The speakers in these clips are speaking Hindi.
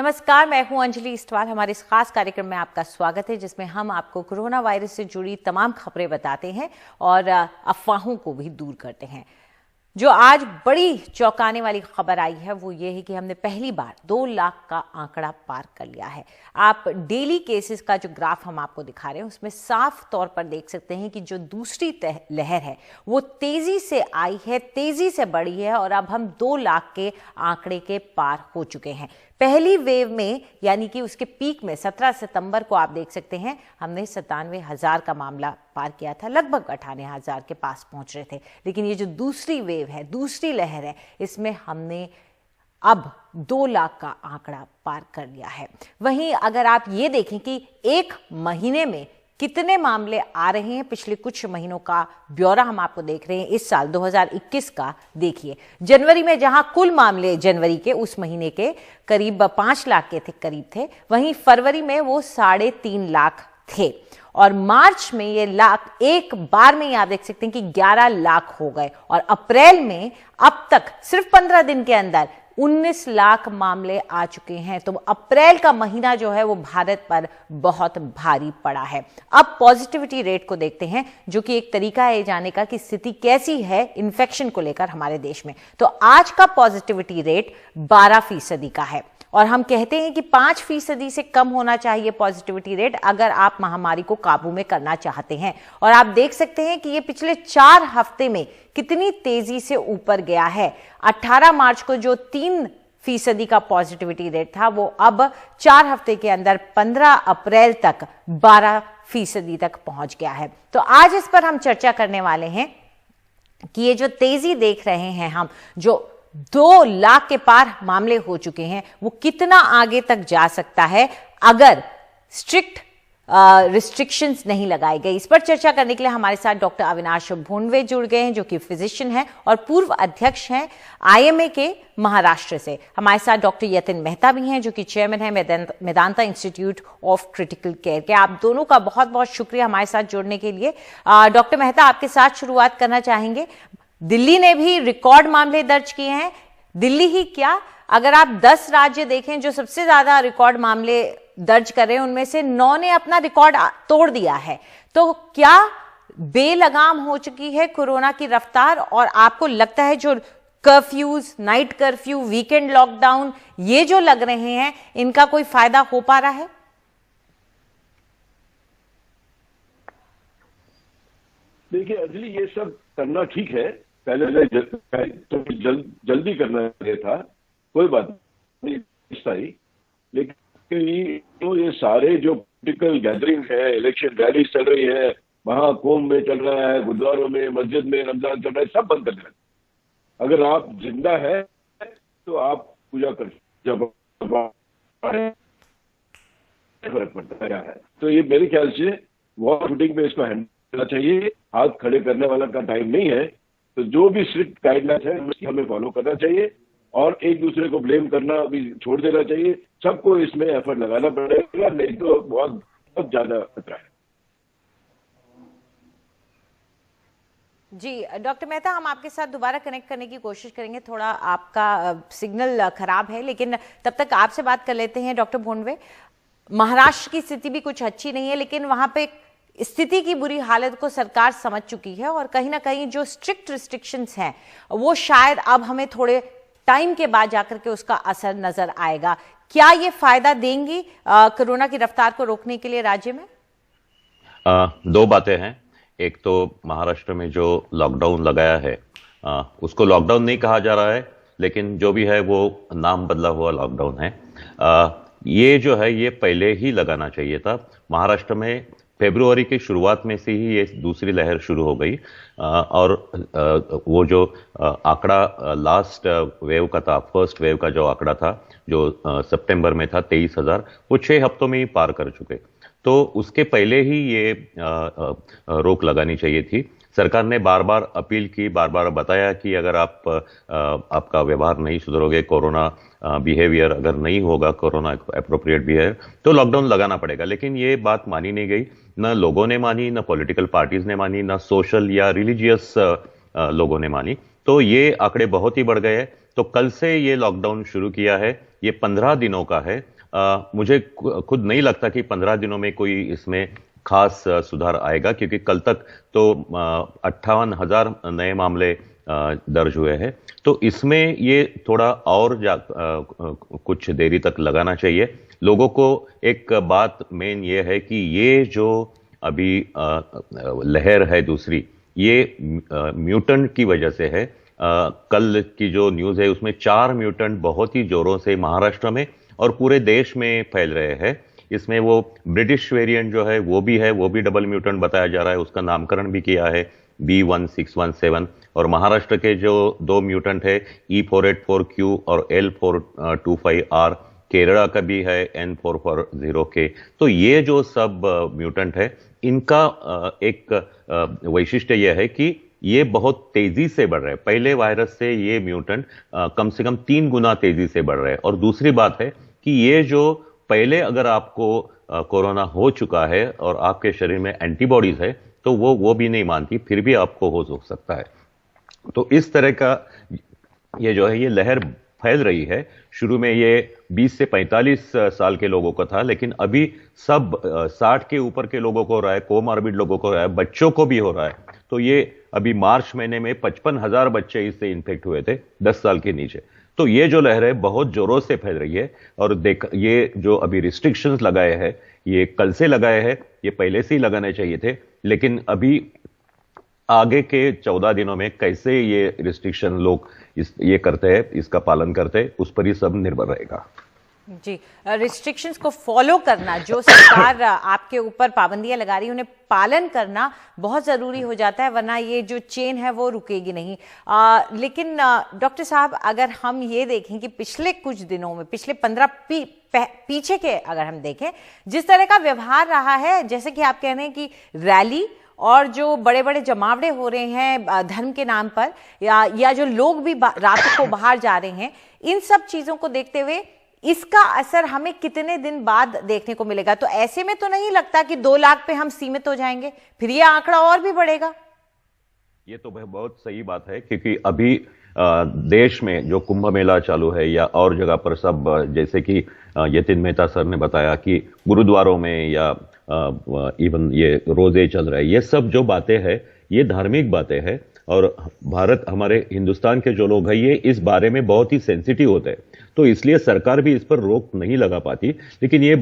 नमस्कार, मैं हूं अंजलि इस्टवाल। हमारे इस खास कार्यक्रम में आपका स्वागत है, जिसमें हम आपको कोरोना वायरस से जुड़ी तमाम खबरें बताते हैं और अफवाहों को भी दूर करते हैं। जो आज बड़ी चौंकाने वाली खबर आई है वो ये है कि हमने पहली बार 2 लाख का आंकड़ा पार कर लिया है। आप डेली केसेस का जो ग्राफ हम आपको दिखा रहे हैं उसमें साफ तौर पर देख सकते हैं कि जो दूसरी लहर है वो तेजी से आई है, तेजी से बढ़ी है और अब हम 2 लाख के आंकड़े के पार हो चुके हैं। पहली वेव में यानी कि उसके पीक में 17 सितंबर को आप देख सकते हैं हमने 97,000 का मामला पार किया था, लगभग 98,000 के पास पहुंच रहे थे। लेकिन ये जो दूसरी वेव है, दूसरी लहर है, इसमें हमने अब 2 लाख का आंकड़ा पार कर लिया है। वहीं अगर आप ये देखें कि एक महीने में कितने मामले आ रहे हैं, पिछले कुछ महीनों का ब्यौरा हम आपको देख रहे हैं। इस साल 2021 का देखिए, जनवरी में जहां कुल मामले जनवरी के उस महीने के करीब 5 लाख के करीब थे, वहीं फरवरी में वो 3.5 लाख थे और मार्च में ये लाख एक बार में ही आप देख सकते हैं कि 11 लाख हो गए और अप्रैल में अब तक सिर्फ 15 दिन के अंदर 19 लाख मामले आ चुके हैं। तो अप्रैल का महीना जो है वो भारत पर बहुत भारी पड़ा है। अब पॉजिटिविटी रेट को देखते हैं, जो कि एक तरीका है जाने का कि स्थिति कैसी है इन्फेक्शन को लेकर हमारे देश में। तो आज का पॉजिटिविटी रेट 12% का है और हम कहते हैं कि 5% से कम होना चाहिए पॉजिटिविटी रेट अगर आप महामारी को काबू में करना चाहते हैं। और आप देख सकते हैं कि ये पिछले 4 हफ्ते में कितनी तेजी से ऊपर गया है। 18 मार्च को जो 3% का पॉजिटिविटी रेट था वो अब 4 हफ्ते के अंदर 15 अप्रैल तक 12% तक पहुंच गया है। तो आज इस पर हम चर्चा करने वाले हैं कि ये जो तेजी देख रहे हैं हम, जो 2 लाख के पार मामले हो चुके हैं, वो कितना आगे तक जा सकता है अगर स्ट्रिक्ट रिस्ट्रिक्शंस नहीं लगाई गई। इस पर चर्चा करने के लिए हमारे साथ डॉक्टर अविनाश भोंडवे जुड़ गए हैं, जो कि फिजिशियन हैं और पूर्व अध्यक्ष हैं IMA के महाराष्ट्र से। हमारे साथ डॉक्टर यतिन मेहता भी हैं, जो कि चेयरमैन है Medanta institute of critical care के। आप दोनों का बहुत बहुत शुक्रिया हमारे साथ जुड़ने के लिए। डॉक्टर मेहता, आपके साथ शुरुआत करना चाहेंगे। दिल्ली ने भी रिकॉर्ड मामले दर्ज किए हैं। दिल्ली ही क्या, अगर आप 10 राज्य देखें जो सबसे ज्यादा रिकॉर्ड मामले दर्ज कर रहे हैं, उनमें से 9 ने अपना रिकॉर्ड तोड़ दिया है। तो क्या बेलगाम हो चुकी है कोरोना की रफ्तार और आपको लगता है जो curfews, night curfew, weekend lockdown ये जो लग रहे हैं, इनका कोई फायदा हो पा रहा है? देखिए अंजलि, ये सब करना ठीक है, पहले तो जल्दी करना था, कोई बात नहीं, लेकिन तो ये सारे जो पॉलिटिकल गैदरिंग है, इलेक्शन रैली चल रही है, महाकुंभ में चल रहा है, गुरुद्वारों में, मस्जिद में रमजान चल रहा है, सब बंद कर देना। अगर आप जिंदा है तो आप पूजा कर, जब फर्क पड़ता है। तो ये मेरे ख्याल से वॉर शूटिंग में इसको हैंडल करना चाहिए। हाथ खड़े करने वाला का टाइम नहीं है, तो जो भी स्ट्रिक्ट गाइडलाइंस है उसकी हमें फॉलो करना चाहिए और एक दूसरे को ब्लेम करना भी छोड़ देना चाहिए। सबको इसमें एफर्ट लगाना पड़ेगा, नहीं तो बहुत ज्यादा खतरा है। जी डॉक्टर मेहता, हम आपके साथ दोबारा कनेक्ट करने की कोशिश करेंगे। थोड़ा आपका सिग्नल खराब है, लेकिन तब तक आपसे बात कर लेते हैं डॉक्टर भोंडवे। महाराष्ट्र की स्थिति भी कुछ अच्छी नहीं है, लेकिन वहां पे स्थिति की बुरी हालत को सरकार समझ चुकी है और कहीं ना कहीं जो स्ट्रिक्ट रिस्ट्रिक्शंस हैं वो शायद अब हमें थोड़े टाइम के बाद जाकर के उसका असर नजर आएगा। क्या ये फायदा देंगी कोरोना की रफ्तार को रोकने के लिए राज्य में? 2 बातें हैं। एक तो महाराष्ट्र में जो लॉकडाउन लगाया है, उसको लॉकडाउन नहीं कहा जा रहा है, लेकिन जो भी है वो नाम बदला हुआ लॉकडाउन है। ये जो है ये पहले ही लगाना चाहिए था। महाराष्ट्र में फरवरी की शुरुआत में से ही ये दूसरी लहर शुरू हो गई और वो जो आंकड़ा लास्ट वेव का था, फर्स्ट वेव का जो आंकड़ा था, जो सितंबर में था 23,000, वो 6 हफ्तों में ही पार कर चुके। तो उसके पहले ही ये रोक लगानी चाहिए थी। सरकार ने बार बार अपील की, बार बार बताया कि अगर आप आपका व्यवहार नहीं सुधरोगे, कोरोना बिहेवियर अगर नहीं होगा, कोरोना एप्रोप्रिएट बिहेवियर, तो लॉकडाउन लगाना पड़ेगा। लेकिन ये बात मानी नहीं गई, न लोगों ने मानी, न पॉलिटिकल पार्टीज ने मानी, न सोशल या रिलीजियस लोगों ने मानी। तो ये आंकड़े बहुत ही बढ़ गए। तो कल से ये लॉकडाउन शुरू किया है। ये 15 दिनों का है। मुझे खुद नहीं लगता कि 15 दिनों में कोई इसमें खास सुधार आएगा, क्योंकि कल तक तो 58,000 नए मामले दर्ज हुए हैं। तो इसमें ये थोड़ा और कुछ देरी तक लगाना चाहिए। लोगों को एक बात मेन ये है कि ये जो अभी लहर है दूसरी, ये म्यूटेंट की वजह से है। कल की जो न्यूज़ है उसमें 4 म्यूटेंट बहुत ही जोरों से महाराष्ट्र में और पूरे देश में फैल रहे हैं। इसमें वो ब्रिटिश वेरिएंट जो है वो भी डबल म्यूटेंट बताया जा रहा है। उसका नामकरण भी किया है B1617। और महाराष्ट्र के जो 2 म्यूटेंट है E484Q और L425R, केरला का भी है N440K। तो ये जो सब म्यूटेंट है, इनका एक वैशिष्ट्य यह है कि ये बहुत तेजी से बढ़ रहे हैं। पहले वायरस से ये म्यूटेंट कम से कम 3 गुना तेजी से बढ़ रहे हैं। और दूसरी बात है कि ये जो पहले अगर आपको कोरोना हो चुका है और आपके शरीर में एंटीबॉडीज है, तो वो भी नहीं मानती, फिर भी आपको हो सकता है। तो इस तरह का ये जो है ये लहर फैल रही है। शुरू में ये 20 से 45 साल के लोगों का था, लेकिन अभी सब 60 के ऊपर के लोगों को हो रहा है, कोमॉर्बिड लोगों को हो रहा है, बच्चों को भी हो रहा है। तो ये अभी मार्च महीने में 55,000 बच्चे इससे इन्फेक्ट हुए थे 10 साल के नीचे। तो ये जो लहर है बहुत जोरों से फैल रही है। और ये जो अभी रिस्ट्रिक्शंस लगाए हैं, ये कल से लगाए हैं, ये पहले से ही लगाने चाहिए थे, लेकिन अभी आगे के 14 दिनों में कैसे ये रिस्ट्रिक्शन लोग ये करते हैं, इसका पालन करते हैं, उस पर ही सब निर्भर रहेगा। जी, रिस्ट्रिक्शंस को फॉलो करना, जो सरकार आपके ऊपर पाबंदियां लगा रही है उन्हें पालन करना बहुत जरूरी हो जाता है, वरना ये जो चेन है वो रुकेगी नहीं। लेकिन डॉक्टर साहब, अगर हम ये देखें कि पिछले कुछ दिनों में, पिछले 15 पीछे के अगर हम देखें, जिस तरह का व्यवहार रहा है, जैसे कि आप कह रहे हैं कि रैली और जो बड़े बड़े जमावड़े हो रहे हैं धर्म के नाम पर, या जो लोग भी रात को बाहर जा रहे हैं, इन सब चीजों को देखते हुए इसका असर हमें कितने दिन बाद देखने को मिलेगा? तो ऐसे में तो नहीं लगता कि 2 लाख पे हम सीमित हो जाएंगे, फिर ये आंकड़ा और भी बढ़ेगा? ये तो बहुत सही बात है, क्योंकि अभी देश में जो कुंभ मेला चालू है या और जगह पर सब, जैसे कि यतिन मेहता सर ने बताया कि गुरुद्वारों में या इवन ये रोजे चल रहे हैं, ये सब जो बातें हैं ये धार्मिक बातें हैं। और भारत, हमारे हिंदुस्तान के जो लोग हैं, ये इस बारे में बहुत ही सेंसिटिव होते हैं, तो इसलिए सरकार भी इस पर रोक नहीं लगा पाती। लेकिन ये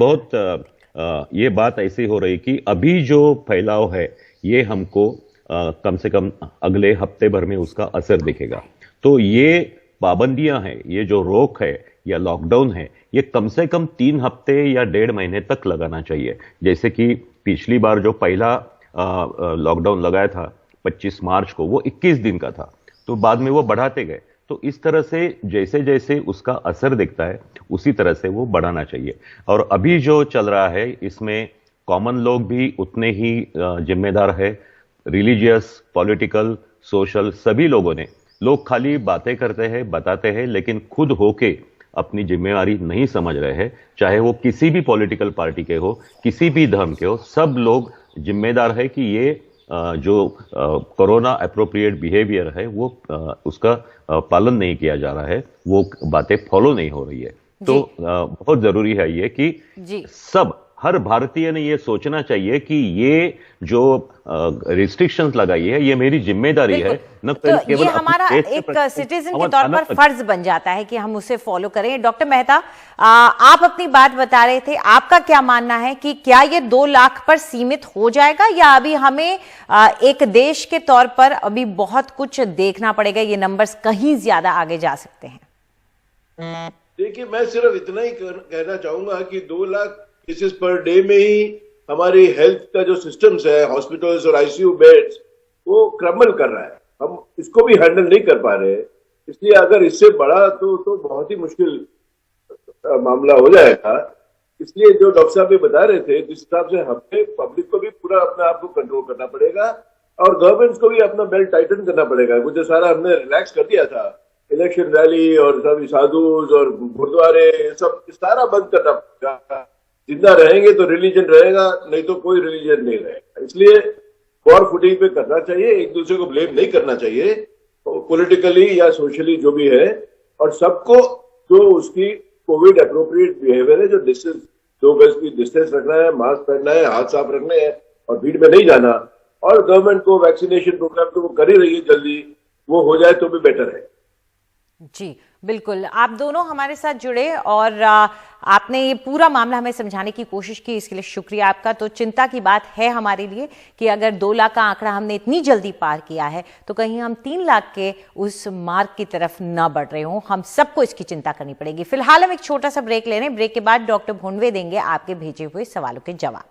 बात ऐसी हो रही कि अभी जो फैलाव है ये हमको कम से कम अगले हफ्ते भर में उसका असर दिखेगा। तो ये पाबंदियां हैं, ये जो रोक है या लॉकडाउन है, ये कम से कम 3 हफ्ते या 1.5 महीने तक लगाना चाहिए। जैसे कि पिछली बार जो पहला लॉकडाउन लगाया था 25 मार्च को, वो 21 दिन का था, तो बाद में वो बढ़ाते गए। तो इस तरह से जैसे जैसे उसका असर दिखता है उसी तरह से वो बढ़ाना चाहिए। और अभी जो चल रहा है इसमें कॉमन लोग भी उतने ही जिम्मेदार है। रिलीजियस, पॉलिटिकल, सोशल, सभी लोग खाली बातें करते हैं, बताते हैं, लेकिन खुद होके अपनी जिम्मेवारी नहीं समझ रहे हैं। चाहे वो किसी भी पॉलिटिकल पार्टी के हो, किसी भी धर्म के हो, सब लोग जिम्मेदार है कि ये जो कोरोना एप्रोप्रिएट बिहेवियर है वो उसका पालन नहीं किया जा रहा है, वो बातें फॉलो नहीं हो रही है। तो बहुत जरूरी है ये कि हर भारतीय ने ये सोचना चाहिए कि ये जो रिस्ट्रिक्शंस लगाई है ये मेरी जिम्मेदारी है, न तो ये हमारा एक सिटीजन के तौर पर फर्ज बन जाता है कि हम उसे फॉलो करें। डॉक्टर मेहता, आप अपनी बात बता रहे थे, आपका क्या मानना है कि क्या ये 2 लाख पर सीमित हो जाएगा, या अभी हमें एक देश के तौर पर अभी बहुत कुछ देखना पड़ेगा, ये नंबर्स कहीं ज्यादा आगे जा सकते हैं? देखिए, मैं सिर्फ इतना ही कहना चाहूंगा कि 2 लाख केसेस पर डे में ही हमारी हेल्थ का जो सिस्टम्स है, हॉस्पिटल्स और आईसीयू बेड्स, वो क्रम्बल कर रहा है। हम इसको भी हैंडल नहीं कर पा रहे, इसलिए अगर इससे बढ़ा तो बहुत ही मुश्किल मामला हो जाएगा। इसलिए जो डॉक्टर साहब भी बता रहे थे, जिस हिसाब से हमें पब्लिक को भी पूरा अपने आप को कंट्रोल करना पड़ेगा और गवर्नमेंट्स को भी अपना बेल्ट टाइटन करना पड़ेगा। कुछ सारा हमने रिलैक्स कर दिया था, इलेक्शन रैली और सब साधुज और गुरुद्वारे, सब सारा बंद करना पड़ेगा। जिंदा रहेंगे तो रिलीजन रहेगा, नहीं तो कोई रिलीजन नहीं रहेगा। इसलिए वॉर फुटिंग पे करना चाहिए, एक दूसरे को ब्लेम नहीं करना चाहिए, पॉलिटिकली या सोशली जो भी है। और सबको जो उसकी कोविड अप्रोप्रिएट बिहेवियर है, जो डिस्टेंस 2 गज की डिस्टेंस रखना है, मास्क पहनना है, हाथ साफ रखने हैं और भीड़ में नहीं जाना, और गवर्नमेंट को वैक्सीनेशन प्रोग्राम तो वो कर ही रही है, जल्दी वो हो जाए तो भी बेटर है। जी बिल्कुल, आप दोनों हमारे साथ जुड़े और आपने ये पूरा मामला हमें समझाने की कोशिश की, इसके लिए शुक्रिया आपका। तो चिंता की बात है हमारे लिए कि अगर 2 लाख का आंकड़ा हमने इतनी जल्दी पार किया है तो कहीं हम 3 लाख के उस मार्ग की तरफ ना बढ़ रहे हों। हम सबको इसकी चिंता करनी पड़ेगी। फिलहाल हम एक छोटा सा ब्रेक ले रहे हैं। ब्रेक के बाद डॉक्टर भोंडवे देंगे आपके भेजे हुए सवालों के जवाब।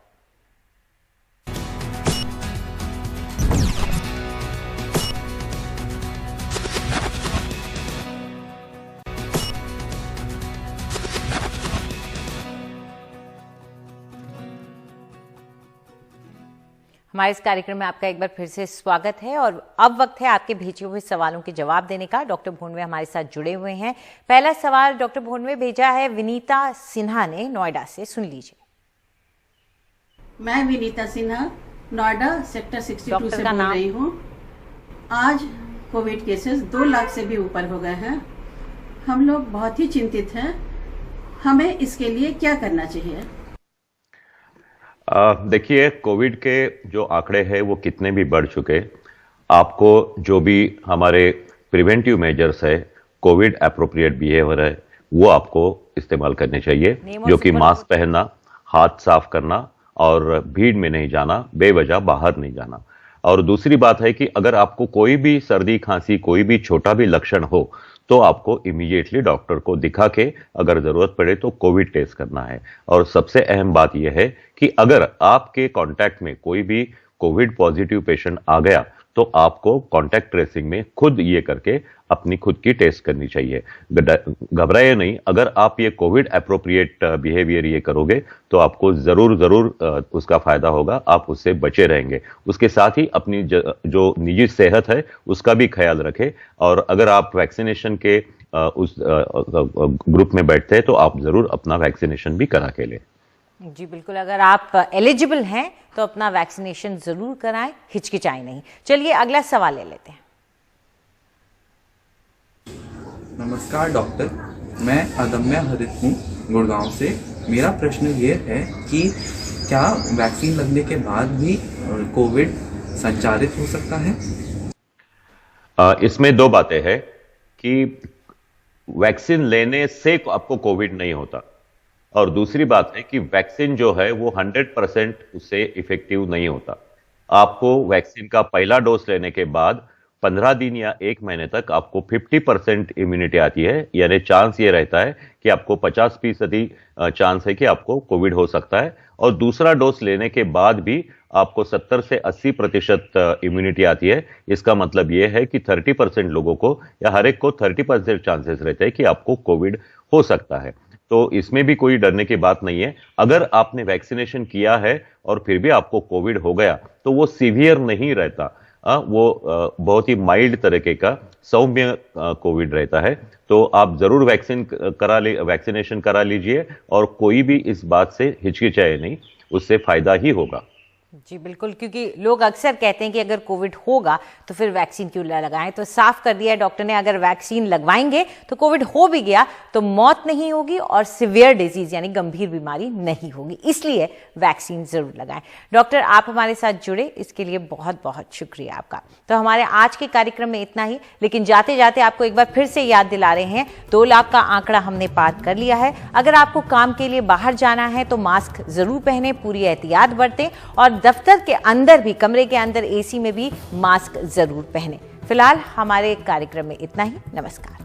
हमारे इस कार्यक्रम में आपका एक बार फिर से स्वागत है और अब वक्त है आपके भेजे हुए सवालों के जवाब देने का। डॉक्टर भोंडवे हमारे साथ जुड़े हुए हैं। पहला सवाल डॉक्टर भोंडवे भेजा है विनीता सिन्हा ने नोएडा से, सुन लीजिए। मैं विनीता सिन्हा नोएडा सेक्टर 62 से बोल रही हूँ। आज कोविड केसेस 2 लाख से भी ऊपर हो गए हैं। हम लोग बहुत ही चिंतित हैं। हमें इसके लिए क्या करना चाहिए? देखिए, कोविड के जो आंकड़े हैं वो कितने भी बढ़ चुके, आपको जो भी हमारे प्रिवेंटिव मेजर्स है, कोविड एप्रोप्रिएट बिहेवियर है, वो आपको इस्तेमाल करने चाहिए, जो कि मास्क पहनना, हाथ साफ करना और भीड़ में नहीं जाना, बेवजह बाहर नहीं जाना। और दूसरी बात है कि अगर आपको कोई भी सर्दी खांसी, कोई भी छोटा भी लक्षण हो तो आपको इमीडिएटली डॉक्टर को दिखा के अगर जरूरत पड़े तो कोविड टेस्ट करना है। और सबसे अहम बात यह है कि अगर आपके कांटेक्ट में कोई भी कोविड पॉजिटिव पेशेंट आ गया तो आपको कांटेक्ट ट्रेसिंग में खुद ये करके अपनी खुद की टेस्ट करनी चाहिए। घबराइए नहीं, अगर आप ये कोविड एप्रोप्रिएट बिहेवियर ये करोगे तो आपको जरूर उसका फायदा होगा, आप उससे बचे रहेंगे। उसके साथ ही अपनी जो निजी सेहत है उसका भी ख्याल रखें। और अगर आप वैक्सीनेशन के उस ग्रुप में बैठते हैं तो आप जरूर अपना वैक्सीनेशन भी करा के लें। जी बिल्कुल, अगर आप एलिजिबल हैं तो अपना वैक्सीनेशन जरूर कराएं, हिचकिचाएं नहीं। चलिए अगला सवाल ले लेते हैं। नमस्कार डॉक्टर, मैं अदम्या हरित हूँ गुड़गांव से। मेरा प्रश्न ये है कि क्या वैक्सीन लगने के बाद भी कोविड संचारित हो सकता है? इसमें 2 बातें हैं कि वैक्सीन लेने से आपको कोविड नहीं होता, और दूसरी बात है कि वैक्सीन जो है वो 100% उससे इफेक्टिव नहीं होता। आपको वैक्सीन का पहला डोज लेने के बाद 15 दिन या 1 महीने तक आपको 50% इम्यूनिटी आती है, यानी चांस ये रहता है कि आपको 50% चांस है कि आपको कोविड हो सकता है। और दूसरा डोज लेने के बाद भी आपको 70 से 80% इम्यूनिटी आती है। इसका मतलब ये है कि 30% लोगों को या हर एक को 30% चांसेस रहते हैं कि आपको कोविड हो सकता है। तो इसमें भी कोई डरने की बात नहीं है। अगर आपने वैक्सीनेशन किया है और फिर भी आपको कोविड हो गया तो वो सीवियर नहीं रहता, वो बहुत ही माइल्ड तरीके का सौम्य कोविड रहता है। तो आप जरूर वैक्सीनेशन करा लीजिए और कोई भी इस बात से हिचकिचाए नहीं, उससे फायदा ही होगा। जी बिल्कुल, क्योंकि लोग अक्सर कहते हैं कि अगर कोविड होगा तो फिर वैक्सीन क्यों लगाएं। तो साफ कर दिया है डॉक्टर ने, अगर वैक्सीन लगवाएंगे तो कोविड हो भी गया तो मौत नहीं होगी और सिवियर डिजीज यानी गंभीर बीमारी नहीं होगी, इसलिए वैक्सीन जरूर लगाएं। डॉक्टर आप हमारे साथ जुड़े, इसके लिए बहुत बहुत शुक्रिया आपका। तो हमारे आज के कार्यक्रम में इतना ही, लेकिन जाते जाते आपको एक बार फिर से याद दिला रहे हैं 2 लाख का आंकड़ा हमने पार कर लिया है। अगर आपको काम के लिए बाहर जाना है तो मास्क जरूर पहने, पूरी एहतियात बरतें और दफ्तर के अंदर भी, कमरे के अंदर एसी में भी मास्क जरूर पहने। फिलहाल हमारे कार्यक्रम में इतना ही। नमस्कार।